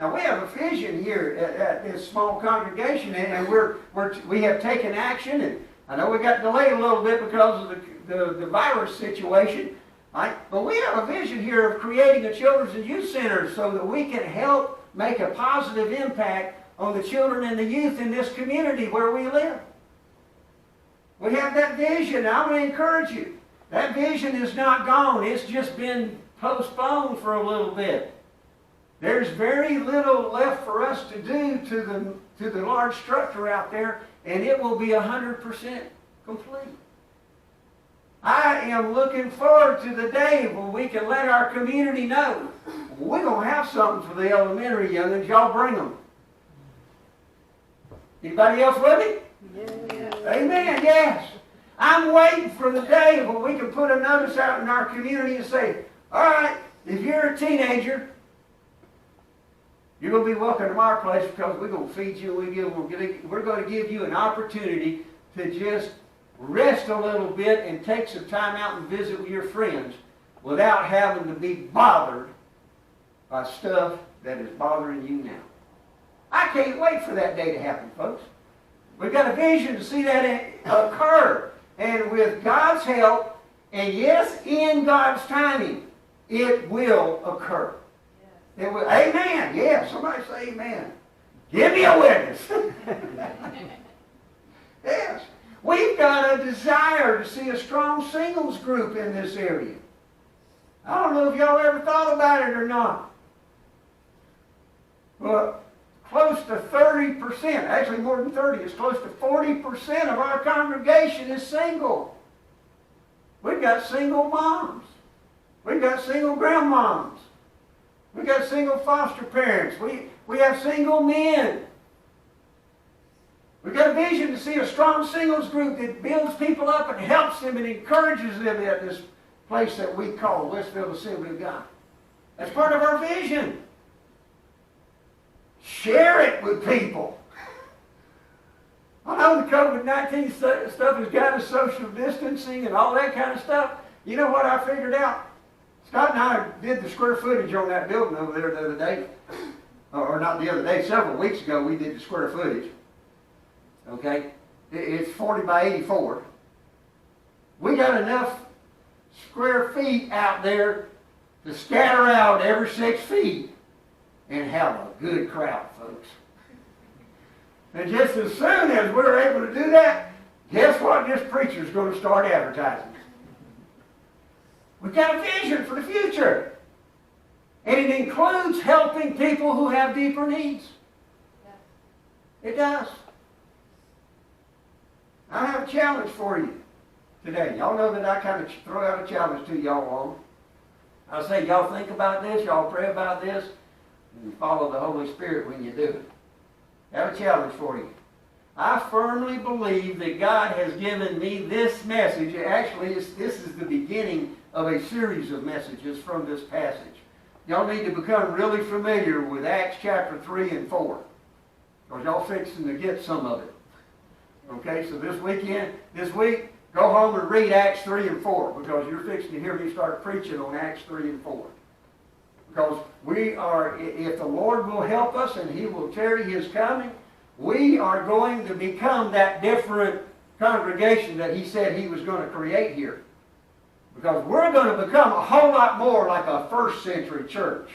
Now, we have a vision here at this small congregation, and we have taken action, and I know we got delayed a little bit because of the virus situation, right? But we have a vision here of creating a children's and youth center so that we can help make a positive impact on the children and the youth in this community where we live. We have that vision. I'm going to encourage you. That vision is not gone. It's just been postponed for a little bit. There's very little left for us to do to the large structure out there, and it will be 100% complete. I am looking forward to the day when we can let our community know we're going to have something for the elementary youngins. Y'all bring them. Anybody else with me? Yeah. Amen, yes. I'm waiting for the day when we can put a notice out in our community and say, all right, if you're a teenager, you're going to be welcome to our place because we're going to feed you. We're going to give you an opportunity to just rest a little bit and take some time out and visit with your friends without having to be bothered by stuff that is bothering you now. I can't wait for that day to happen, folks. We've got a vision to see that occur. And with God's help, and yes, in God's timing, it will occur. Yes. It will. Amen. Yeah, somebody say amen. Give me a witness. Yes. We've got a desire to see a strong singles group in this area. I don't know if y'all ever thought about it or not. But close to 30%, actually more than 30, it's close to 40% of our congregation is single. We've got single moms. We've got single grandmoms. We've got single foster parents. We have single men. We've got a vision to see a strong singles group that builds people up and helps them and encourages them at this place that we call Westville Assembly of God. That's part of our vision. Share it with people. I know the COVID-19 stuff has got us social distancing and all that kind of stuff. You know what I figured out? Scott and I did the square footage on that building over there the other day. Or not the other day, several weeks ago we did the square footage. Okay? It's 40 by 84. We got enough square feet out there to scatter out every 6 feet and have a good crowd, folks. And just as soon as we're able to do that, guess what this preacher's going to start advertising? We've got a vision for the future. And it includes helping people who have deeper needs. It does. I have a challenge for you today. Y'all know that I kind of throw out a challenge to y'all all. I say, y'all think about this, y'all pray about this, and you follow the Holy Spirit when you do it. I have a challenge for you. I firmly believe that God has given me this message. Actually, this is the beginning of a series of messages from this passage. Y'all need to become really familiar with Acts chapter 3 and 4. Because y'all fixing to get some of it. Okay, so this week, go home and read Acts 3 and 4. Because you're fixing to hear me start preaching on Acts 3 and 4. Because we are, if the Lord will help us and He will tarry His coming, we are going to become that different congregation that He said He was going to create here. Because we're going to become a whole lot more like a first century church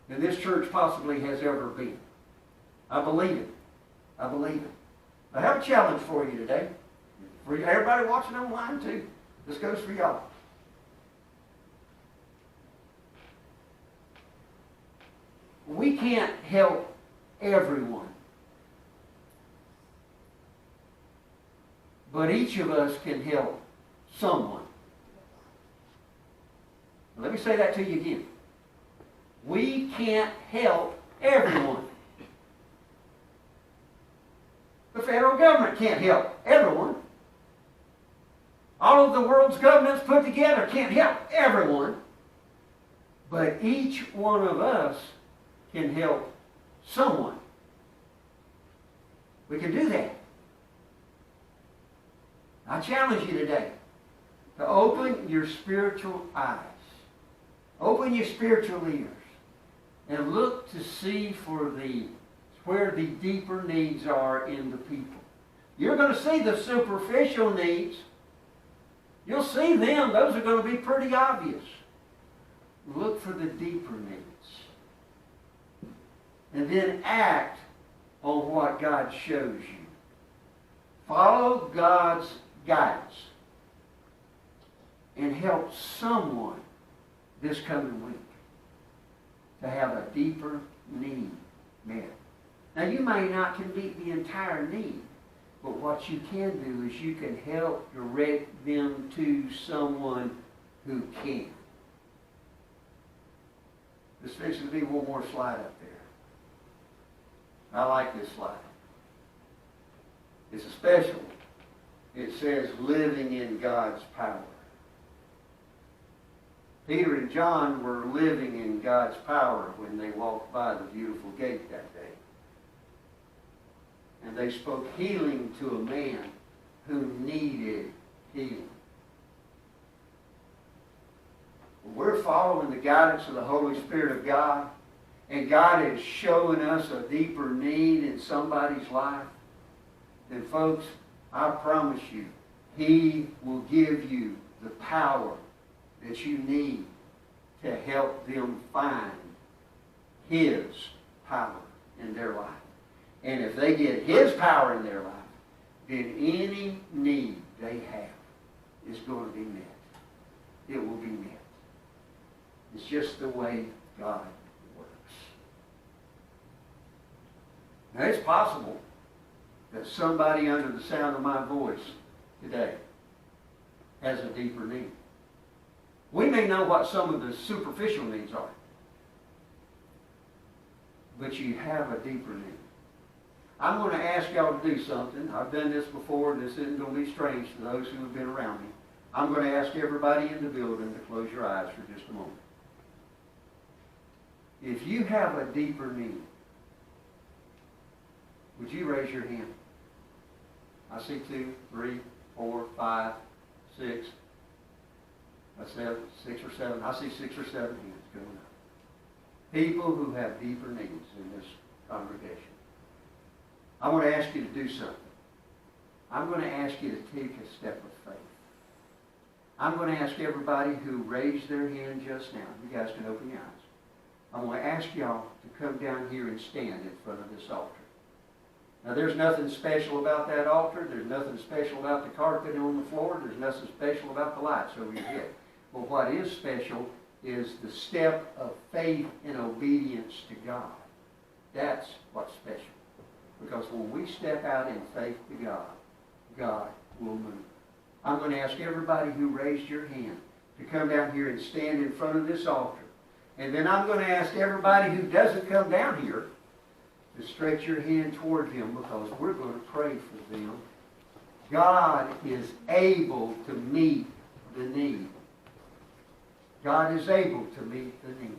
than this church possibly has ever been. I believe it. I believe it. I have a challenge for you today. For everybody watching online too. This goes for y'all. We can't help everyone. But each of us can help someone. Let me say that to you again. We can't help everyone. The federal government can't help everyone. All of the world's governments put together can't help everyone. But each one of us can help someone. We can do that. I challenge you today to open your spiritual eyes. Open your spiritual ears. and look to see for where the deeper needs are in the people. You're going to see the superficial needs. You'll see them. Those are going to be pretty obvious. Look for the deeper needs. And then act on what God shows you. Follow God's guidance. And help someone this coming week to have a deeper need met. Now you may not can meet the entire need, but what you can do is you can help direct them to someone who can. There's fixing to be one more slide up there. I like this slide. It's a special one. It says, living in God's power. Peter and John were living in God's power when they walked by the beautiful gate that day. And they spoke healing to a man who needed healing. We're following the guidance of the Holy Spirit of God, and God is showing us a deeper need in somebody's life, then folks, I promise you, He will give you the power that you need to help them find His power in their life. And if they get His power in their life, then any need they have is going to be met. It will be met. It's just the way God works. Now it's possible that somebody under the sound of my voice today has a deeper need. We may know what some of the superficial needs are, but you have a deeper need. I'm going to ask y'all to do something. I've done this before, and this isn't going to be strange to those who have been around me. I'm going to ask everybody in the building to close your eyes for just a moment. If you have a deeper need, would you raise your hand? I see 2, 3, 4, 5, 6. That's 7, 6 or 7. I see 6 or 7 hands going up. People who have deeper needs in this congregation. I want to ask you to do something. I'm going to ask you to take a step of faith. I'm going to ask everybody who raised their hand just now. You guys can open your eyes. I'm going to ask y'all to come down here and stand in front of this altar. Now, there's nothing special about that altar. There's nothing special about the carpet on the floor. There's nothing special about the lights over your head. But what is special is the step of faith and obedience to God. That's what's special. Because when we step out in faith to God, God will move. I'm going to ask everybody who raised your hand to come down here and stand in front of this altar. And then I'm going to ask everybody who doesn't come down here to stretch your hand toward Him, because we're going to pray for them. God is able to meet the need. God is able to meet the need.